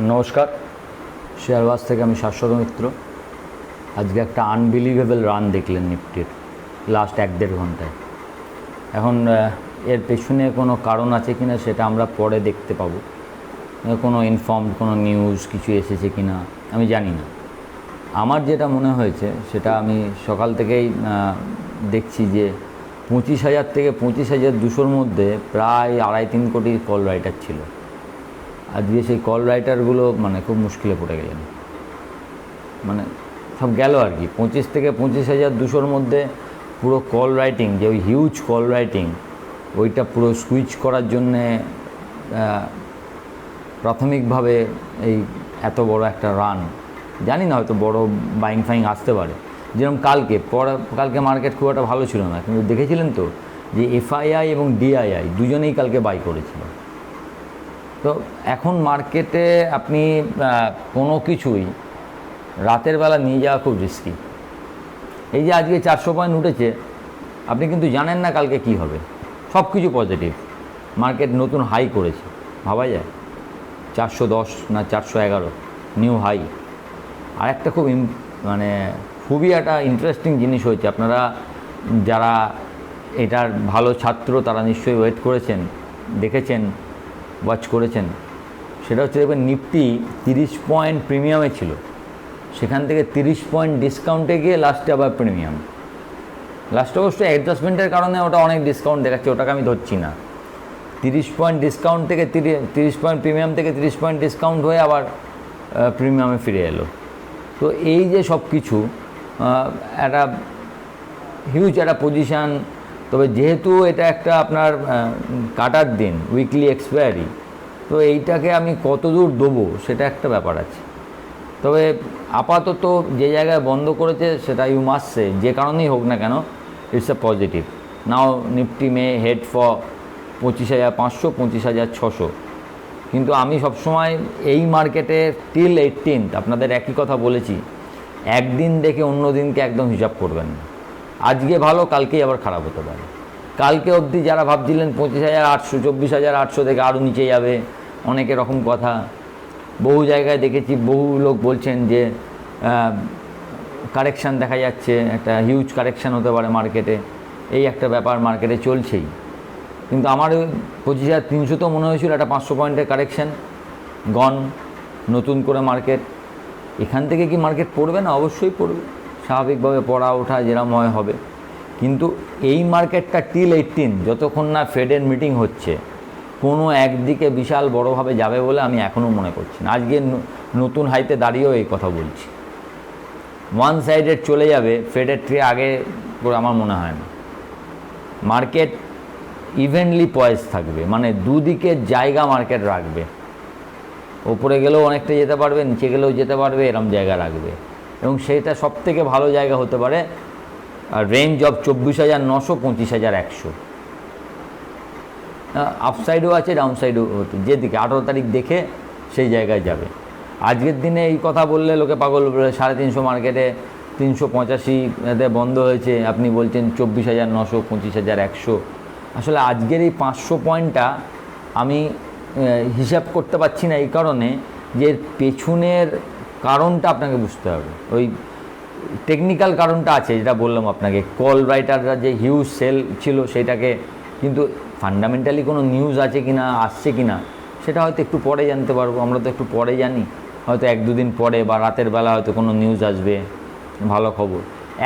নমস্কার, শেয়ারবাজ থেকে আমি শাশ্বত মিত্র। আজকে একটা আনবিলিভেবল রান দেখলেন নিফটির লাস্ট 1-1.5 ঘন্টায়। এখন এর পেছনে কোনো কারণ আছে কিনা সেটা আমরা পরে দেখতে পাবো। কোনো ইনফর্মড কোনো নিউজ কিছু এসেছে কিনা আমি জানি না। আমার যেটা মনে হয়েছে সেটা আমি সকাল থেকেই দেখছি যে 25,000 থেকে 25,200-র মধ্যে প্রায় 2.5-3 কোটি কল রাইটার ছিল। আজকে সেই কল রাইটারগুলো খুব মুশকিলে পড়ে গেলেন, সব গেল আর কি। 25 থেকে 25,200-র মধ্যে পুরো কল রাইটিং, যে ওই হিউজ কল রাইটিং, ওইটা পুরো সুইচ করার জন্যে প্রাথমিকভাবে এই এত বড় একটা রান, জানি না হয়তো বড় বাইং ফাইং আসতে পারে। যেরকম কালকে মার্কেট খুব একটা ভালো ছিল না, কিন্তু দেখেছিলেন তো যে এফআইআই এবং ডিআইআই দুজনেই কালকে বাই করেছিল। তো এখন মার্কেটে আপনি কোনো কিছুই রাতের বেলা নিয়ে যাওয়া খুব রিস্কি। এই যে আজকে 400 পয়েন্ট উঠেছে, আপনি কিন্তু জানেন না কালকে কি হবে। সব কিছু পজিটিভ, মার্কেট নতুন হাই করেছে, ভাবা যায় 410 না 411 নিউ হাই। আর একটা খুবই একটা ইন্টারেস্টিং জিনিস হয়েছে। আপনারা যারা এটার ভালো ছাত্র তারা নিশ্চয়ই ওয়েট করেছেন, দেখেছেন, ওয়াচ করেছেন। সেটা হচ্ছে, দেখবেন নিফটি 30 পয়েন্ট প্রিমিয়ামে ছিল, সেখান থেকে 30 পয়েন্ট ডিসকাউন্টে গিয়ে লাস্টে আবার প্রিমিয়াম। লাস্টে অবশ্যই অ্যাডজাস্টমেন্টের কারণে ওটা অনেক ডিসকাউন্ট দেখাচ্ছে, ওটাকে আমি ধরছি না। 30 পয়েন্ট ডিসকাউন্ট থেকে 30 পয়েন্ট প্রিমিয়াম থেকে 30 পয়েন্ট ডিসকাউন্ট হয়ে আবার প্রিমিয়ামে ফিরে এলো। তো এই যে সব কিছু একটা হিউজ একটা পজিশান। তবে যেহেতু এটা একটা আপনার কাটার দিন, উইকলি এক্সপায়ারি, তো এইটাকে আমি কত দূর দেবো সেটা একটা ব্যাপার আছে। তবে আপাতত যে জায়গায় বন্ধ করেছে সেটা ইউ মাস্ট সে, যে কারণেই হোক না কেন, it's a positive. Now Nifty May head for 25,500, 25,600। কিন্তু আমি সবসময় এই মার্কেটে টিল 18th আপনাদের একই কথা বলেছি, একদিন দেখে অন্য দিনকে একদম হিসাব করবেন না। আজকে ভালো, কালকেই আবার খারাপ হতে পারে। কালকে অবধি যারা ভাবছিলেন 25,800, 24,800 থেকে আরও নিচে যাবে, অনেক রকম কথা বহু জায়গায় দেখেছি। বহু লোক বলছেন যে কারেকশান দেখা যাচ্ছে, একটা হিউজ কারেকশান হতে পারে মার্কেটে। এই একটা ব্যাপার মার্কেটে চলছেই। কিন্তু আমার 25,300 তো মনে হয়েছিল একটা 500 পয়েন্টের কারেকশান গন, নতুন করে মার্কেট। এখান থেকে কি মার্কেট পড়বে না? অবশ্যই পড়বে, স্বাভাবিকভাবে পড়া ওঠা যেরকম হবে। কিন্তু এই মার্কেটটা টিল 18, যতক্ষণ না ফেডের মিটিং হচ্ছে, কোনো একদিকে বিশাল বড়োভাবে যাবে বলে আমি এখনও মনে করছি না। আজকে নতুন হাইতে দাঁড়িয়েও এই কথা বলছি, ওয়ান সাইডেড চলে যাবে ফেডের থেকে আগে করে আমার মনে হয় না। মার্কেট ইভেন্টলি পয়েজ থাকবে, দুদিকে জায়গা মার্কেট রাখবে। ওপরে গেলেও অনেকটা যেতে পারবে, নিচে গেলেও যেতে পারবে, এরম জায়গা রাখবে। এবং সেটা সবথেকে ভালো জায়গা হতে পারে রেঞ্জ অফ 24,900, 25,100। আপসাইডও আছে, ডাউনসাইডও হতে, যেদিকে 18 তারিখ দেখে সেই জায়গায় যাবে। আজকের দিনে এই কথা বললে লোকে পাগল বলে, 350 মার্কেটে 385-তে বন্ধ হয়েছে, আপনি বলছেন 24,900, 25,100। আসলে আজকের এই 500 পয়েন্টটা আমি হিসাব করতে পারছি না, এই কারণে যে পেছনের কারণটা আপনাকে বুঝতে হবে। ওই টেকনিক্যাল কারণটা আছে, যেটা বললাম আপনাকে, কল রাইটাররা যে হিউজ সেল ছিল সেটাকে। কিন্তু ফান্ডামেন্টালি কোনো নিউজ আছে কি না, আসছে কি না, সেটা হয়তো একটু পরে জানতে পারবো। আমরা তো একটু পরে জানি, হয়তো 1-2 দিন পরে বা রাতের বেলা হয়তো কোনো নিউজ আসবে, ভালো খবর।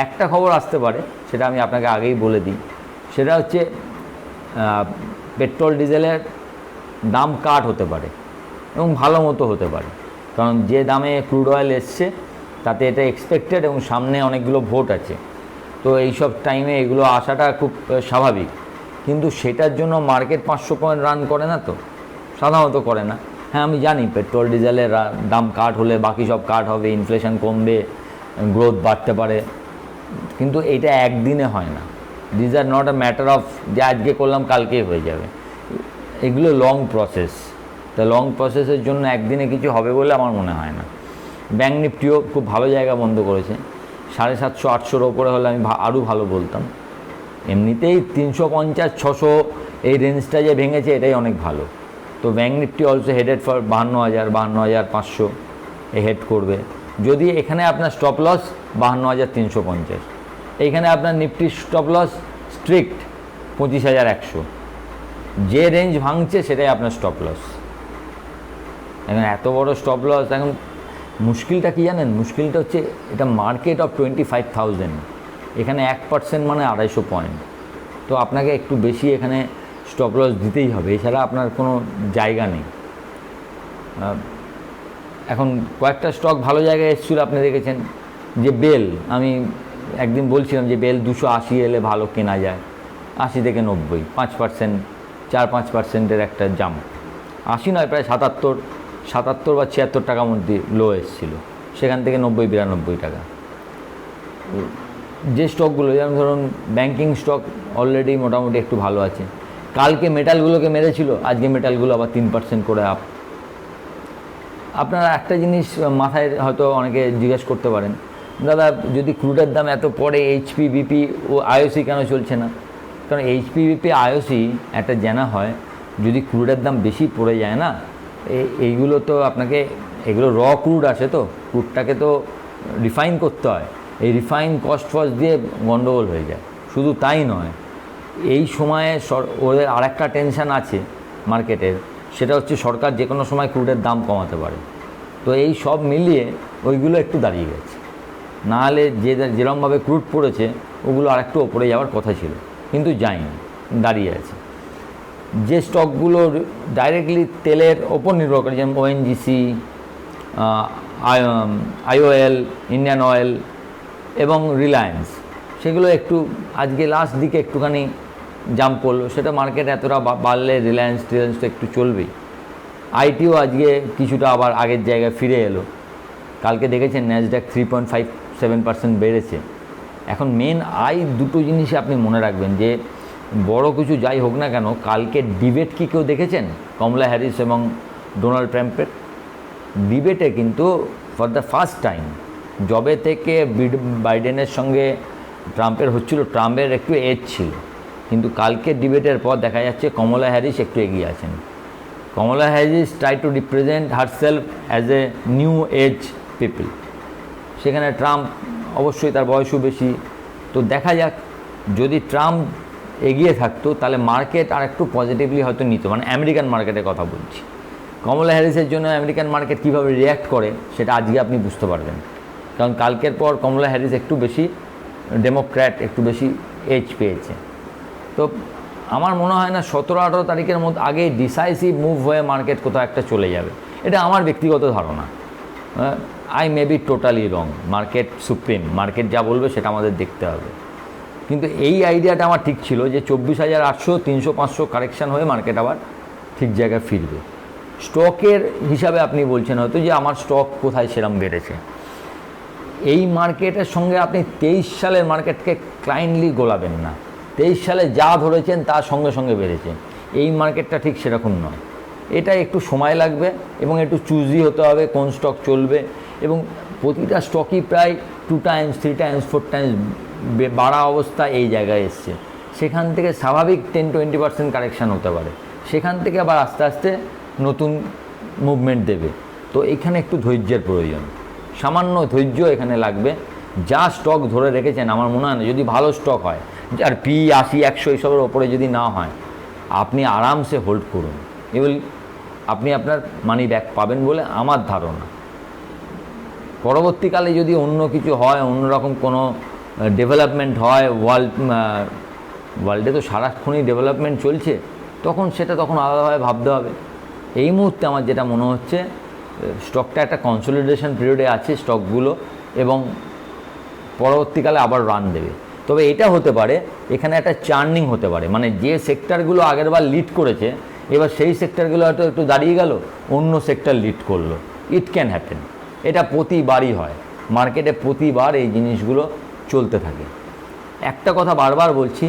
একটা খবর আসতে পারে, সেটা আমি আপনাকে আগেই বলে দিই। সেটা হচ্ছে পেট্রোল ডিজেলের দাম কাট হতে পারে, এবং ভালো মতো হতে পারে। কারণ যে দামে ক্রুড অয়েল এসছে তাতে এটা এক্সপেক্টেড, এবং সামনে অনেকগুলো ভোট আছে। তো এইসব টাইমে এগুলো আসাটা খুব স্বাভাবিক। কিন্তু সেটার জন্য মার্কেট 500 পয়েন্ট রান করে না, তো সাধারণত করে না। হ্যাঁ, আমি জানি পেট্রোল ডিজেলের দাম কাট হলে বাকি সব কাট হবে, ইনফ্লেশন কমবে, গ্রোথ বাড়তে পারে। কিন্তু এটা একদিনে হয় না। This are not a matter of যে আজকে করলাম কালকেই হয়ে যাবে। এগুলো লং প্রসেস। তা লং প্রসেসের জন্য একদিনে কিছু হবে বলে আমার মনে হয় না। ব্যাঙ্ক নিফটিও খুব ভালো জায়গা বন্ধ করেছে, 750-800-র ওপরে হলে আমি আরও ভালো বলতাম। এমনিতেই 350-600 এই রেঞ্জটা যে ভেঙেছে, এটাই অনেক ভালো। তো bank Nifty also headed for 52,500 A head করবে। যদি এখানে আপনার স্টপ লস 52,350, এইখানে আপনার নিফটির স্টপ লস স্ট্রিক্ট 25,100, যে রেঞ্জ ভাঙছে সেটাই আপনার স্টপ লস। এখন এত বড় স্টপ লস, এখন মুশকিলটা কী জানেন, মুশকিলটা হচ্ছে এটা মার্কেট অফ 25,000, এখানে 1% মানে 250 পয়েন্ট, তো আপনাকে একটু বেশি এখানে স্টপ লস দিতেই হবে, এছাড়া আপনার কোনো জায়গা নেই। এখন কয়েকটা স্টক ভালো জায়গায় এসেছিলো, আপনি দেখেছেন যে বেল, আমি একদিন বলছিলাম যে বেল 280 এলে ভালো কেনা যায়, 80 থেকে 90, 5%, 4-5%-এর একটা জাম্প, 80 নয় প্রায় 77 বা 76 টাকার মধ্যে লো এসেছিলো, সেখান থেকে 90-92 টাকা। যে স্টকগুলো যেমন ধরুন ব্যাংকিং স্টক অলরেডি মোটামুটি একটু ভালো আছে, কালকে মেটালগুলোকে মেরেছিল, আজকে মেটালগুলো আবার 3% করে আপ। আপনারা একটা জিনিস মাথায় হয়তো অনেকে জিজ্ঞেস করতে পারেন, দাদা যদি ক্রুডের দাম এত পড়ে এইচপি, বিপি ও আইওসি কেন চলছে না? কারণ এইচপি, বিপি, আইওসি একটা জানা হয়, যদি ক্রুডের দাম বেশি পড়ে যায় না, এইগুলো তো আপনাকে, এগুলো র ক্রুড আসে, তো ক্রুডটাকে তো রিফাইন করতে হয়, এই রিফাইন কস্ট ফস্ট দিয়ে গন্ডগোল হয়ে যায়। শুধু তাই নয়, এই সময়ে ওদের আরেকটা টেনশান আছে মার্কেটের, সেটা হচ্ছে সরকার যে কোনো সময় ক্রুডের দাম কমাতে পারে। তো এই সব মিলিয়ে ওইগুলো একটু দাঁড়িয়ে গেছে, নাহলে যেরকমভাবে ক্রুড পড়েছে ওগুলো আরেকটু ওপরে যাওয়ার কথা ছিল, কিন্তু যায়নি, দাঁড়িয়ে আছে। যে স্টকগুলো ডাইরেক্টলি তেলের ওপর নির্ভর করে, যেমন ওএনজিসি, আইওএল, ইন্ডিয়ান অয়েল এবং রিলায়েন্স, সেগুলো একটু আজকে লাস্ট দিকে একটুখানি জাম্প করলো, সেটা মার্কেট এতটা বাড়লে রিলায়েন্স তো একটু চলবেই। আইটিও আজকে কিছুটা আবার আগের জায়গায় ফিরে এলো, কালকে দেখেছেন ন্যাসড্যাক 3.57% বেড়েছে। এখন মেন দুটো জিনিসই আপনি মনে রাখবেন, যে বড় কিছু যাই হোক না কেন, কালকে ডিবেট কি কেউ দেখেছেন কমলা হ্যারিস এবং ডোনাল্ড ট্রাম্পের? ডিবেটে কিন্তু ফর দ্য ফার্স্ট টাইম, জবে থেকে বাইডেনের সঙ্গে ট্রাম্পের হচ্ছিল, ট্রাম্পের একটু এজ ছিল, কিন্তু কালকে ডিবেটের পর দেখা যাচ্ছে কমলা হ্যারিস একটু এগিয়ে আছেন। Kamala Harris try to represent herself as a new age people, সেখানে ট্রাম্প অবশ্যই তার বয়সও বেশি, তো দেখা যাক, যদি ট্রাম্প এগিয়ে থাকতো তাহলে মার্কেট আর একটু পজিটিভলি হয়তো নিত, মানে আমেরিকান মার্কেটের কথা বলছি। কমলা হ্যারিসের জন্য আমেরিকান মার্কেট কীভাবে রিয়্যাক্ট করে সেটা আজকে আপনি বুঝতে পারবেন, কারণ কালকের পর কমলা হ্যারিস একটু বেশি ডেমোক্র্যাট, একটু বেশি এজ পেয়েছে। তো আমার মনে হয় না 17-18 তারিখের মধ্যে আগে ডিসাইসিভ মুভ হয়ে মার্কেট কোথাও একটা চলে যাবে, এটা আমার ব্যক্তিগত ধারণা। I may be totally wrong, market supreme, market যা বলবে সেটা আমাদের দেখতে হবে, কিন্তু এই আইডিয়াটা আমার ঠিক ছিল যে 24,800, 300-500 কারেকশান হয়ে মার্কেট আবার ঠিক জায়গায় ফিরবে। স্টকের হিসাবে আপনি বলছেন হয়তো যে আমার স্টক কোথায় সেরম বেড়েছে, এই মার্কেটের সঙ্গে আপনি 23 সালের মার্কেটকে ক্লাইন্টলি গোলাবেন না। 23 সালে যা ধরেছেন তার সঙ্গে সঙ্গে বেড়েছে, এই মার্কেটটা ঠিক সেরকম নয়, এটা একটু সময় লাগবে এবং একটু চুজি হতে হবে কোন স্টক চলবে, এবং প্রতিটা স্টকই প্রায় 2 টাইমস 3 টাইমস 4 টাইমস বাড়া অবস্থা এই জায়গায় এসছে, সেখান থেকে স্বাভাবিক 10-20% কারেকশান হতে পারে, সেখান থেকে আবার আস্তে আস্তে নতুন মুভমেন্ট দেবে। তো এখানে একটু ধৈর্যের প্রয়োজন, সামান্য ধৈর্য এখানে লাগবে। যা স্টক ধরে রেখেছেন আমার মনে হয় না, যদি ভালো স্টক হয়, আর পি 80-100 এসবের ওপরে যদি না হয়, আপনি আরামসে হোল্ড করুন, এবং আপনি আপনার মানি ব্যাক পাবেন বলে আমার ধারণা। পরবর্তীকালে যদি অন্য কিছু হয়, অন্যরকম কোনো ডেভেলপমেন্ট হয়, ওয়ার্ল্ডে তো সারাক্ষণই ডেভেলপমেন্ট চলছে, তখন আলাদাভাবে ভাবতে হবে। এই মুহূর্তে আমার যেটা মনে হচ্ছে, স্টকটা একটা কনসলিডেশন পিরিয়ডে আছে স্টকগুলো, এবং পরবর্তীকালে আবার রান দেবে। তবে এটা হতে পারে এখানে একটা চার্নিং হতে পারে, মানে যে সেক্টরগুলো আগেরবার লিড করেছে, এবার সেই সেক্টরগুলো হয়তো একটু দাঁড়িয়ে গেল, অন্য সেক্টর লিড করলো, ইট ক্যান হ্যাপেন। এটা প্রতিবারই হয় মার্কেটে, প্রতিবার এই জিনিসগুলো চলতে থাকে। একটা কথা বারবার বলছি,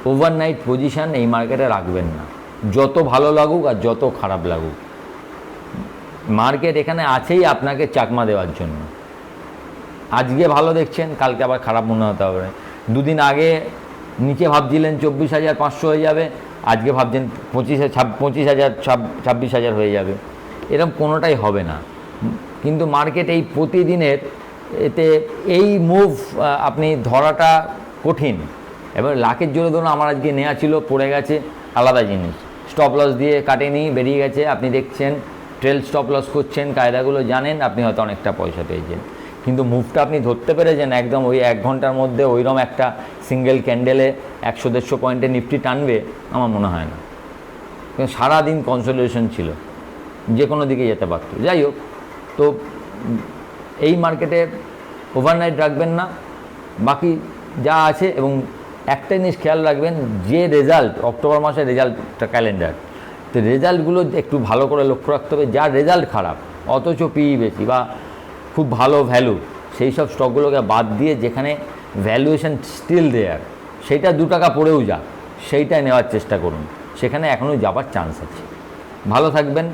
ওভারনাইট পজিশান এই মার্কেটে রাখবেন না, যত ভালো লাগুক আর যত খারাপ লাগুক। মার্কেট এখানে আছেই আপনাকে চাকমা দেওয়ার জন্য। আজকে ভালো দেখছেন, কালকে আবার খারাপ মনে হতে হবে। দুদিন আগে নিচে ভাবছিলেন 24,500 হয়ে যাবে, আজকে ভাবছেন 25,000 26,000 হয়ে যাবে, এরকম কোনোটাই হবে না। কিন্তু মার্কেট এই প্রতিদিনের এতে এই মুভ আপনি ধরাটা কঠিন। এবার লাখের জোরে ধরুন আমার আজকে নেওয়া ছিল, পড়ে গেছে, আলাদা জিনিস, স্টপ লস দিয়ে কাটেনি, বেরিয়ে গেছে, আপনি দেখছেন ট্রেল স্টপ লস করছেন, কায়দাগুলো জানেন, আপনি হয়তো অনেকটা পয়সা পেয়েছেন। কিন্তু মুভটা আপনি ধরতে পেরেছেন একদম ওই 1 ঘন্টার মধ্যে ওইরকম একটা সিঙ্গেল ক্যান্ডেলে 100-150 পয়েন্টে নিফটি টানবে, আমার মনে হয় না। কিন্তু সারাদিন কনসোলিডেশন ছিল, যে কোনো দিকে যেতে পারত। যাই হোক, তো এই মার্কেটে ওভারনাইট রাখবেন না, বাকি যা আছে। এবং একটা জিনিস খেয়াল রাখবেন, যে রেজাল্ট অক্টোবর মাসের রেজাল্টটা ক্যালেন্ডার, তো রেজাল্টগুলো একটু ভালো করে লক্ষ্য রাখতে হবে। যার রেজাল্ট খারাপ অথচ পিই বেশি বা খুব ভালো ভ্যালু, সেই সব স্টকগুলোকে বাদ দিয়ে যেখানে ভ্যালুয়েশন স্টিল দেয়ার, সেইটা 2 টাকা পড়েও যাক, সেইটাই নেওয়ার চেষ্টা করুন, সেখানে এখনও যাবার চান্স আছে। ভালো থাকবেন।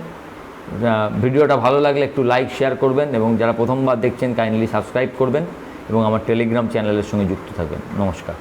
ভিডিওটা ভালো লাগলে একটু লাইক শেয়ার করবেন, এবং যারা প্রথমবার দেখছেন কাইন্ডলি সাবস্ক্রাইব করবেন এবং আমার টেলিগ্রাম চ্যানেলের সঙ্গে যুক্ত থাকবেন। নমস্কার।